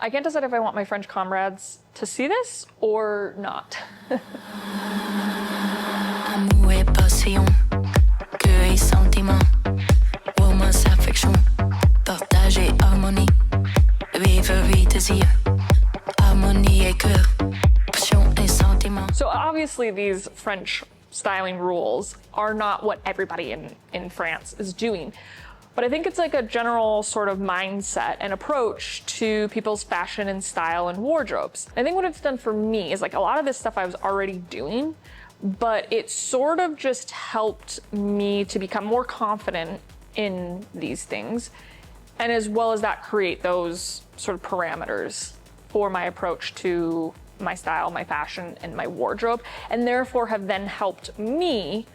I can't decide if I want my French comrades to see this or not. Amour et passion, cœur et sentiment, romance, affection, partage et harmonie, vivre et désir, harmonie et cœur, passion et sentiment. So obviously these French styling rules are not what everybody in France is doing. But I think it's like a general sort of mindset and approach to people's fashion and style and wardrobes. I think what it's done for me is like a lot of this stuff I was already doing, but it sort of just helped me to become more confident in these things. And as well as that, create those sort of parameters for my approach to my style, my fashion, and my wardrobe. And therefore have then helped me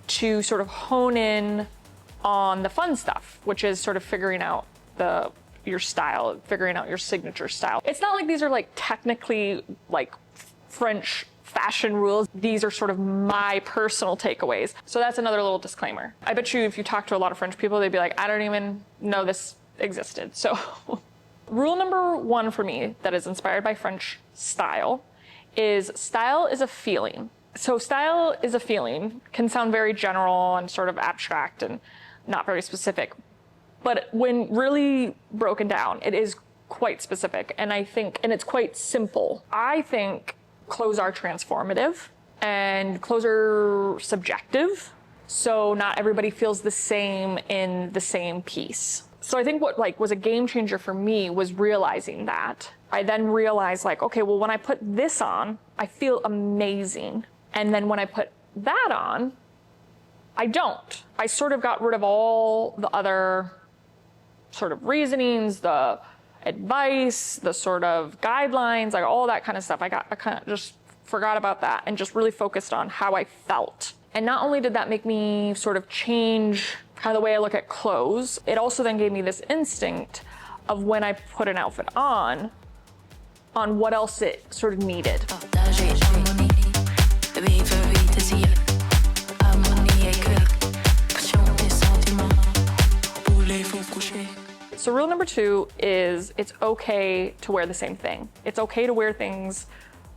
to sort of hone in on the fun stuff, which is sort of figuring out your style, figuring out your signature style. It's not like these are like technically like French fashion rules. These are sort of my personal takeaways. So that's another little disclaimer. I bet you if you talk to a lot of French people, they'd be like, I don't even know this existed. So rule number one for me that is inspired by French style is a feeling. So style is a feeling can sound very general and sort of abstract and not very specific, but when really broken down, it is quite specific. And it's quite simple. I think clothes are transformative and clothes are subjective. So not everybody feels the same in the same piece. So I think what was a game changer for me was realizing that. I then realized okay, well, when I put this on, I feel amazing. And then when I put that on, I don't. I sort of got rid of all the other sort of reasonings, the advice, the sort of guidelines, like all that kind of stuff. I kind of just forgot about that and just really focused on how I felt. And not only did that make me sort of change kind of the way I look at clothes, it also then gave me this instinct of when I put an outfit on what else it sort of needed. So rule number two is it's okay to wear the same thing. It's okay to wear things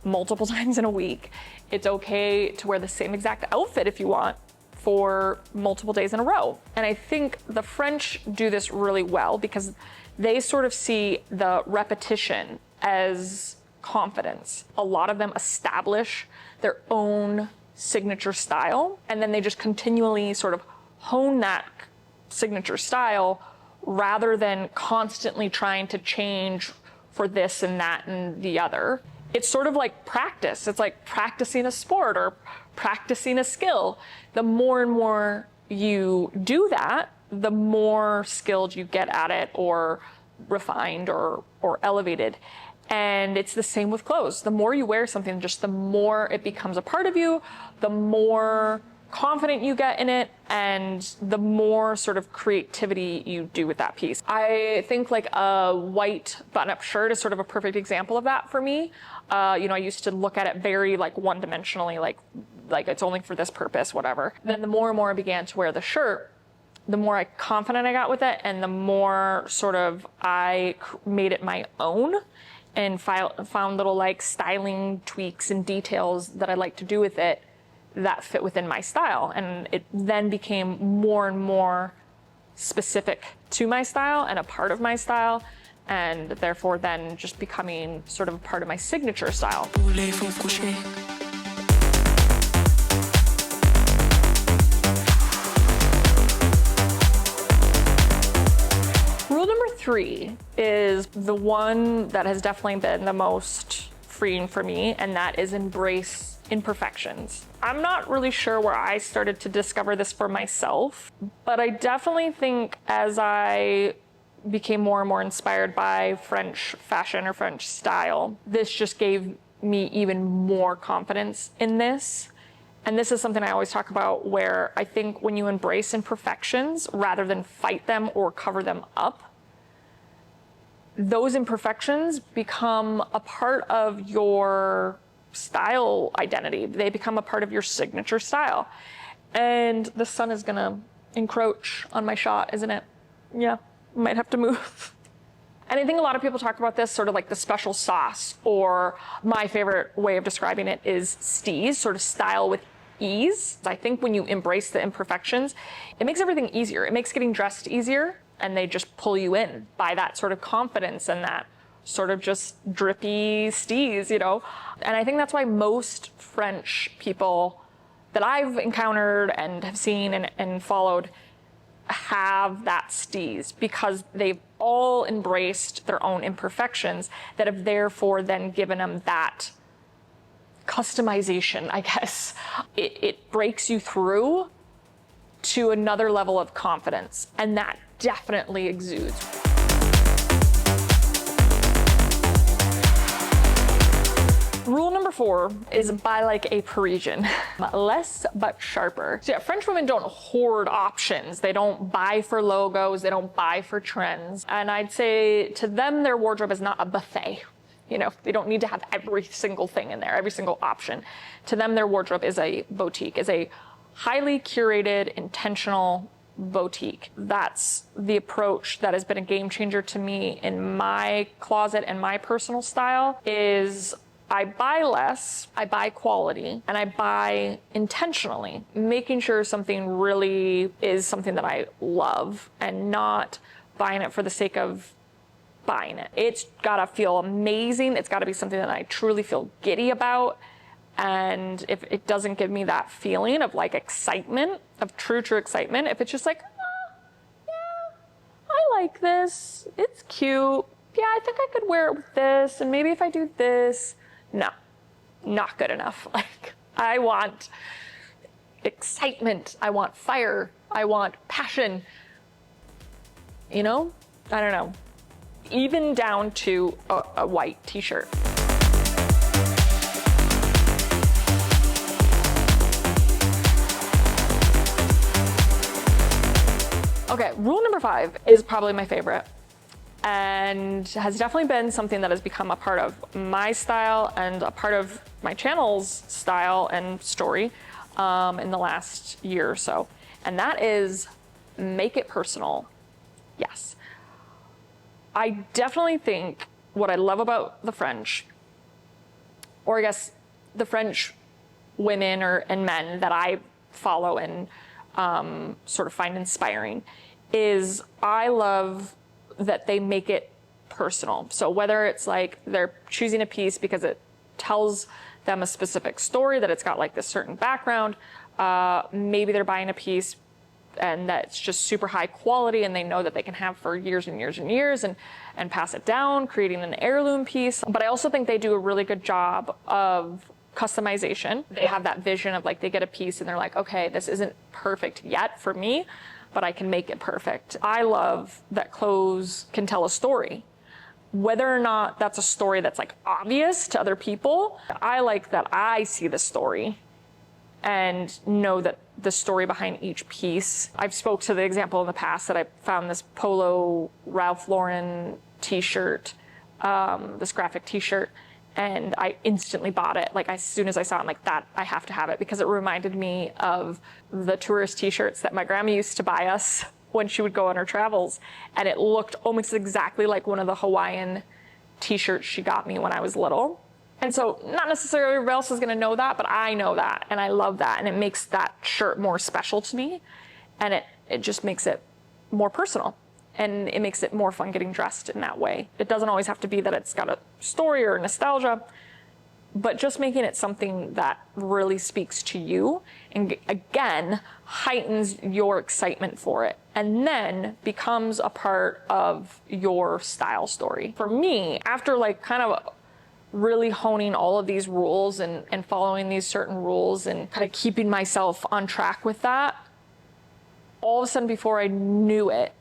multiple times in a week. It's okay to wear the same exact outfit if you want for multiple days in a row. And I think the French do this really well because they sort of see the repetition as confidence. A lot of them establish their own signature style, and then they just continually sort of hone that signature style rather than constantly trying to change for this and that and the other. It's sort of like practice. It's like practicing a sport or practicing a skill. The more and more you do that, the more skilled you get at it or refined or elevated. And it's the same with clothes. The more you wear something, just the more it becomes a part of you, the more confident you get in it, and the more sort of creativity you do with that piece. I think like a white button-up shirt is sort of a perfect example of that for me. I used to look at it very like one-dimensionally, like it's only for this purpose, whatever. Then the more and more I began to wear the shirt, the more confident I got with it, and the more sort of I made it my own and found little like styling tweaks and details that I like to do with it that fit within my style. And it then became more and more specific to my style and a part of my style, and therefore then just becoming sort of a part of my signature style. Rule number three is the one that has definitely been the most freeing for me, and that is embrace imperfections. I'm not really sure where I started to discover this for myself, but I definitely think as I became more and more inspired by French fashion or French style, this just gave me even more confidence in this. And this is something I always talk about, where I think when you embrace imperfections rather than fight them or cover them up, those imperfections become a part of your style identity. They become a part of your signature style. And the sun is gonna encroach on my shot, isn't it? Yeah, might have to move. And I think a lot of people talk about this sort of like the special sauce, or my favorite way of describing it is steeze, sort of style with ease. I think when you embrace the imperfections, it makes everything easier. It makes getting dressed easier, and they just pull you in by that sort of confidence and that sort of just drippy steeze, you know? And I think that's why most French people that I've encountered and have seen and followed have that steeze, because they've all embraced their own imperfections that have therefore then given them that customization, I guess. It breaks you through to another level of confidence, and that definitely exudes. Rule number 4 is buy like a Parisian. Less but sharper. So yeah, French women don't hoard options. They don't buy for logos. They don't buy for trends. And I'd say to them, their wardrobe is not a buffet. You know, they don't need to have every single thing in there, every single option. To them, their wardrobe is a boutique, is a highly curated, intentional boutique. That's the approach that has been a game changer to me in my closet and my personal style. Is I buy less, I buy quality, and I buy intentionally, making sure something really is something that I love and not buying it for the sake of buying it. It's gotta feel amazing. It's gotta be something that I truly feel giddy about. And if it doesn't give me that feeling of like excitement, of true excitement, if it's just like, yeah, I like this, it's cute, yeah, I think I could wear it with this, and maybe if I do this, no, not good enough. Like, I want excitement, I want fire, I want passion, you know? I don't know. Even down to a white t-shirt. Okay, rule number 5 is probably my favorite, and has definitely been something that has become a part of my style and a part of my channel's style and story in the last year or so. And that is make it personal. Yes. I definitely think what I love about the French, or I guess the French women and men that I follow and sort of find inspiring, is I love that they make it personal. So whether it's like they're choosing a piece because it tells them a specific story, that it's got like this certain background, maybe they're buying a piece and that's just super high quality and they know that they can have for years and years and years and pass it down, creating an heirloom piece. But I also think they do a really good job of customization. They have that vision of like, they get a piece and they're like, okay, this isn't perfect yet for me, but I can make it perfect. I love that clothes can tell a story. Whether or not that's a story that's like obvious to other people, I like that I see the story and know that the story behind each piece. I've spoke to the example in the past that I found this polo Ralph Lauren t-shirt, this graphic t-shirt, and I instantly bought it. Like as soon as I saw it, I'm like, that, I have to have it, because it reminded me of the tourist t-shirts that my grandma used to buy us when she would go on her travels. And it looked almost exactly like one of the Hawaiian t-shirts she got me when I was little. And so not necessarily everybody else is gonna know that, but I know that and I love that. And it makes that shirt more special to me. And it just makes it more personal. And it makes it more fun getting dressed in that way. It doesn't always have to be that it's got a story or nostalgia, but just making it something that really speaks to you and again, heightens your excitement for it and then becomes a part of your style story. For me, after like kind of really honing all of these rules and following these certain rules and kind of keeping myself on track with that, all of a sudden before I knew it,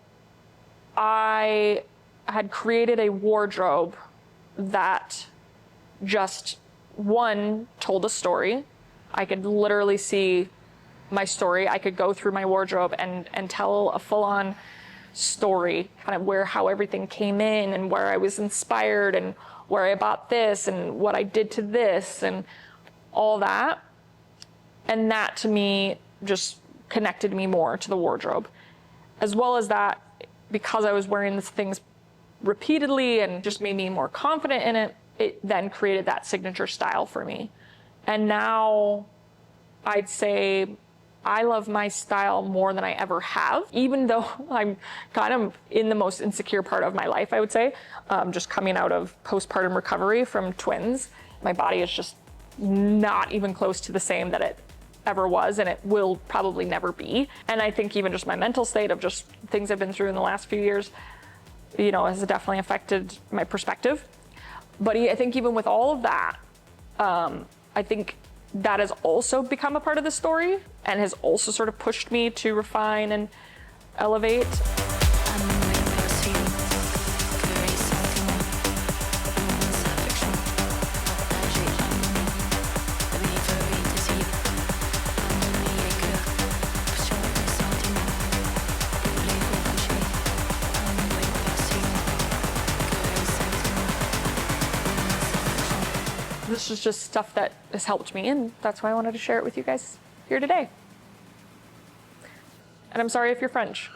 I had created a wardrobe that just, one, told a story. I could literally see my story. I could go through my wardrobe and tell a full-on story, kind of how everything came in and where I was inspired and where I bought this and what I did to this and all that. And that to me just connected me more to the wardrobe. As well as that, because I was wearing the things repeatedly and just made me more confident in it, it then created that signature style for me. And now I'd say I love my style more than I ever have, even though I'm kind of in the most insecure part of my life, I would say. Just coming out of postpartum recovery from twins, my body is just not even close to the same that it ever was, and it will probably never be. And I think even just my mental state of just things I've been through in the last few years, you know, has definitely affected my perspective. But I think even with all of that, I think that has also become a part of the story and has also sort of pushed me to refine and elevate. This is just stuff that has helped me, and that's why I wanted to share it with you guys here today. And I'm sorry if you're French.